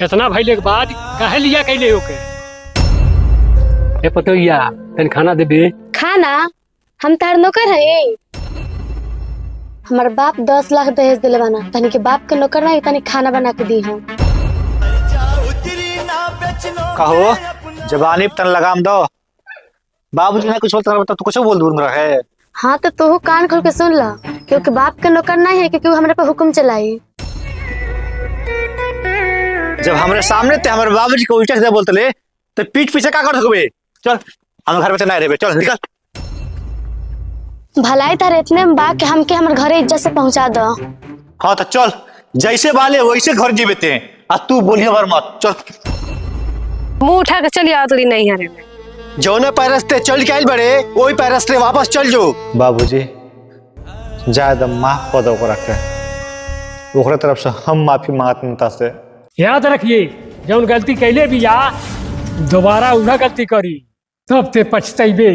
इतना भइले के बाद काहे लिया कैले होके? ए पतोइया तन खाना देबे। खाना? हम तार नौकर है। हमार बाप 10 लाख दहेज दिले बाना, तनी के बाप के नौकर नहीं, तनी खाना बना के दी हूँ। कहो जबानी तन लगाम दो। बाबूजी ने कुछ बोलता बता, तू कुछ बोल दूर रहा है। हाँ तो तू कान खोल के सुन ला, क्योंकि बाप के नौकर नहीं है, क्योंकि वो हमारे पे हुक्म चलाई। जब हमारे सामने ते हमारे बाबूजी को उल्टा सीधा बोलते ले तो पीठ पीछे क्या कर सकबे? चल हम घर में नहीं रहे, चल निकल। भलाई तारे इतने में बा कि हमके हमारे घरे इज्जत से पहुंचा दो। हाँ तो चल, जैसे बाले वैसे घर जीवेते हैं। आज तू बोलिए हमार मत, चल मुंह उठा के चली आओ तोरी नहीं हरे में। जौने पैरस्ते चल के आइल बड़े वही पैरस्ते वापस चल जो। बाबूजी ज्यादा माफ कर दो रखे, ओकरे तरफ से हम माफी मांगता से। याद रखिए जौन गलती कैले भी दोबारा उड़ा गलती करी तब ते पछतैबे।